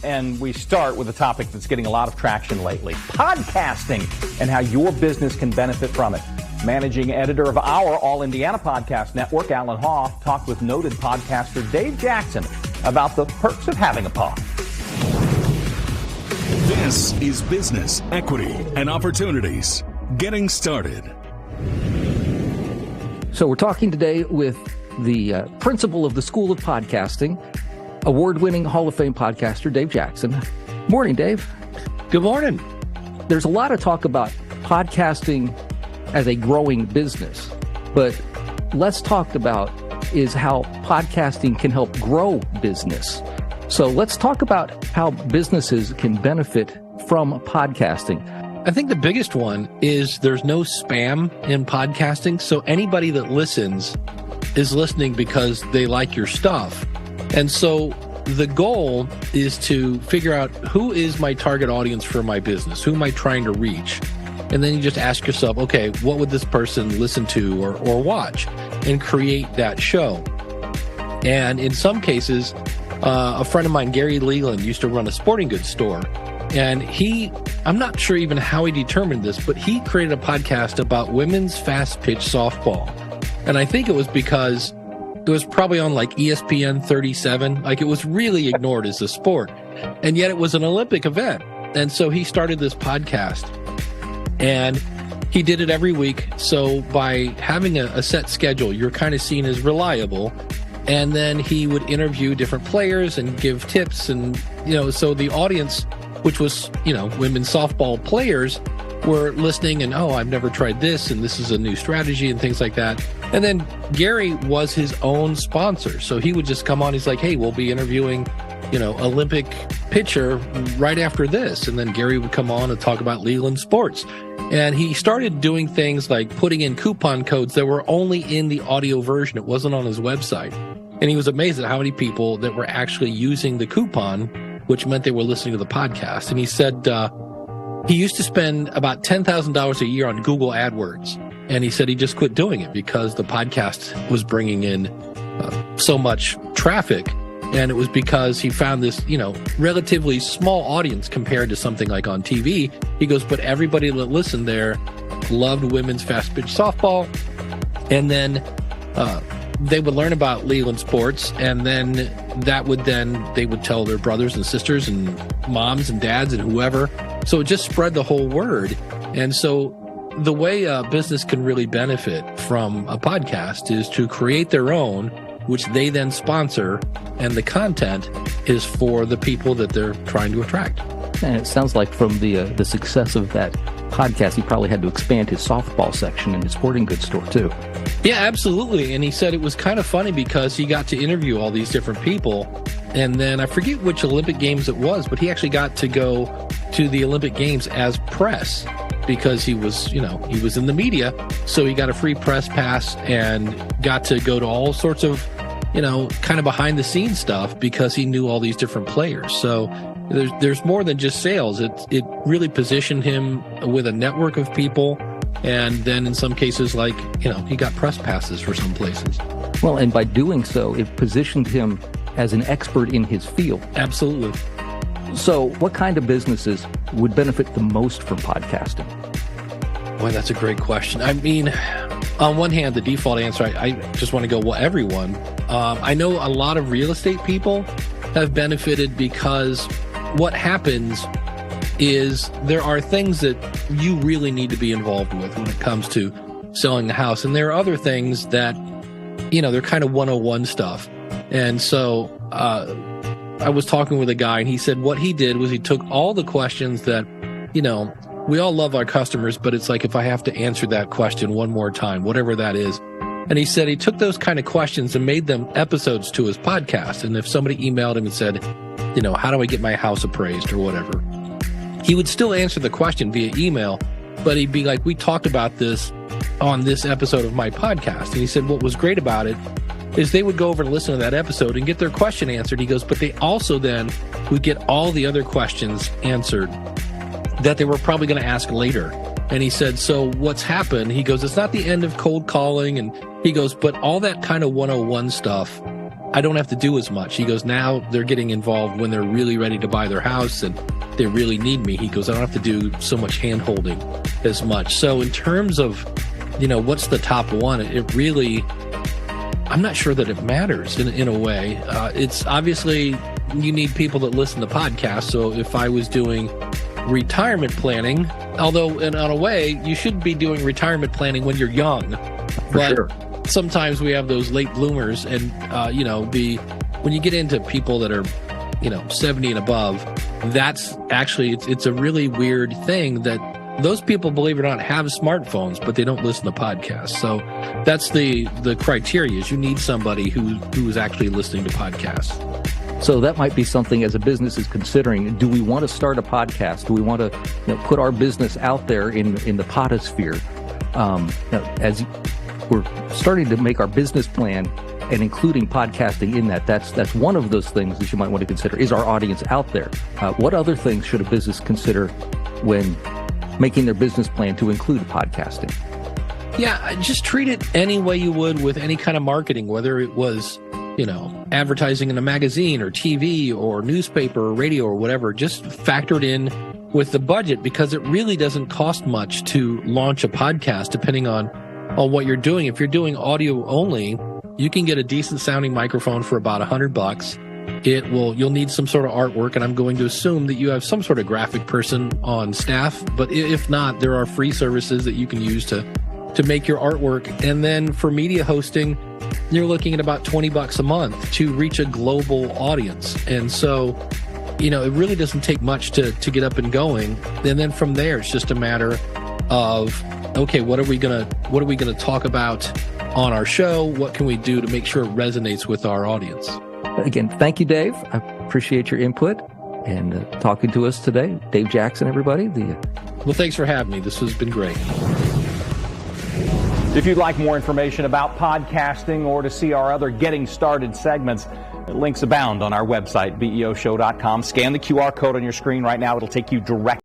And we start with a topic that's getting a lot of traction lately, podcasting and how your business can benefit from it. Managing editor of our All Indiana Podcast Network, Alan Hoff, talked with noted podcaster Dave Jackson about the perks of having a pod. This is Business, Equity, and Opportunities. Getting started. So we're talking today with the principal of the School of Podcasting, award-winning Hall of Fame podcaster, Dave Jackson. Morning, Dave. Good morning. There's a lot of talk about podcasting as a growing business, but less talked about is how podcasting can help grow business. So let's talk about how businesses can benefit from podcasting. I think the biggest one is there's no spam in podcasting. So anybody that listens is listening because they like your stuff. And so the goal is to figure out who is my target audience for my business? Who am I trying to reach? And then you just ask yourself, okay, what would this person listen to or watch? And create that show. And in some cases, a friend of mine, Gary Leland, used to run a sporting goods store. And I'm not sure even how he determined this, but he created a podcast about women's fast pitch softball. And I think it was because it was probably on like ESPN 37. Like it was really ignored as a sport. And yet it was an Olympic event. And so he started this podcast and he did it every week. So by having a set schedule, you're kind of seen as reliable. And then he would interview different players and give tips. And, so the audience, which was, women's softball players, were listening and, I've never tried this, and this is a new strategy and things like that. And then Gary was his own sponsor. So he would just come on. He's like, hey, we'll be interviewing, Olympic pitcher right after this. And then Gary would come on and talk about Leland sports. And he started doing things like putting in coupon codes that were only in the audio version. It wasn't on his website. And he was amazed at how many people that were actually using the coupon, which meant they were listening to the podcast. And he said, he used to spend about $10,000 a year on Google AdWords. And he said he just quit doing it because the podcast was bringing in so much traffic. And it was because he found this, relatively small audience compared to something like on TV. He goes, but everybody that listened there loved women's fast pitch softball. And then they would learn about Leland sports. And then they would tell their brothers and sisters and moms and dads and whoever. So it just spread the whole word. And so the way a business can really benefit from a podcast is to create their own, which they then sponsor, and the content is for the people that they're trying to attract. And it sounds like from the success of that podcast, he probably had to expand his softball section in his sporting goods store too. Yeah, absolutely. And he said it was kind of funny because he got to interview all these different people. And then I forget which Olympic Games it was, but he actually got to go to the Olympic Games as press because he was in the media. So he got a free press pass and got to go to all sorts of, kind of behind the scenes stuff because he knew all these different players. So there's more than just sales. It really positioned him with a network of people. And then in some cases, he got press passes for some places. Well, and by doing so, it positioned him as an expert in his field. Absolutely. So what kind of businesses would benefit the most from podcasting? Boy, that's a great question. I mean, on one hand, the default answer, I just want to go, well, everyone. I know a lot of real estate people have benefited because what happens is there are things that you really need to be involved with when it comes to selling the house. And there are other things that, they're kind of 101 stuff. And so I was talking with a guy and he said what he did was he took all the questions that, we all love our customers, but it's like if I have to answer that question one more time, whatever that is. And he said he took those kind of questions and made them episodes to his podcast. And if somebody emailed him and said, how do I get my house appraised or whatever, he would still answer the question via email, but he'd be like, we talked about this on this episode of my podcast. And he said what was great about it is they would go over and listen to that episode and get their question answered. He goes, but they also then would get all the other questions answered that they were probably going to ask later. And he said, so what's happened? He goes, it's not the end of cold calling. And he goes, but all that kind of 101 stuff I don't have to do as much. He goes, now they're getting involved when they're really ready to buy their house and they really need me. He goes, I don't have to do so much hand holding as much. So in terms of, what's the top one, it really, I'm not sure that it matters in a way. It's obviously you need people that listen to podcasts. So if I was doing retirement planning, although in a way you should be doing retirement planning when you're young, but sure. Sometimes we have those late bloomers, and when you get into people that are 70 and above, that's actually it's a really weird thing that those people, believe it or not, have smartphones, but they don't listen to podcasts. So that's the criteria, is you need somebody who's actually listening to podcasts. So that might be something as a business is considering. Do we want to start a podcast? Do we want to put our business out there in the podosphere? As we're starting to make our business plan and including podcasting in that's one of those things that you might want to consider. Is our audience out there? What other things should a business consider when making their business plan to include podcasting? Yeah, just treat it any way you would with any kind of marketing, whether it was advertising in a magazine or TV or newspaper or radio or whatever. Just factor it in with the budget, because it really doesn't cost much to launch a podcast, depending on what you're doing. If you're doing audio only, you can get a decent sounding microphone for about $100. You'll need some sort of artwork, and I'm going to assume that you have some sort of graphic person on staff. But if not, there are free services that you can use to make your artwork. And then for media hosting, you're looking at about $20 a month to reach a global audience. And so, it really doesn't take much to get up and going. And then from there, it's just a matter of, okay, what are we gonna talk about on our show? What can we do to make sure it resonates with our audience? Again, thank you, Dave. I appreciate your input and talking to us today. Dave Jackson, everybody. Well, thanks for having me. This has been great. If you'd like more information about podcasting or to see our other Getting Started segments, links abound on our website, beoshow.com. Scan the QR code on your screen right now. It'll take you directly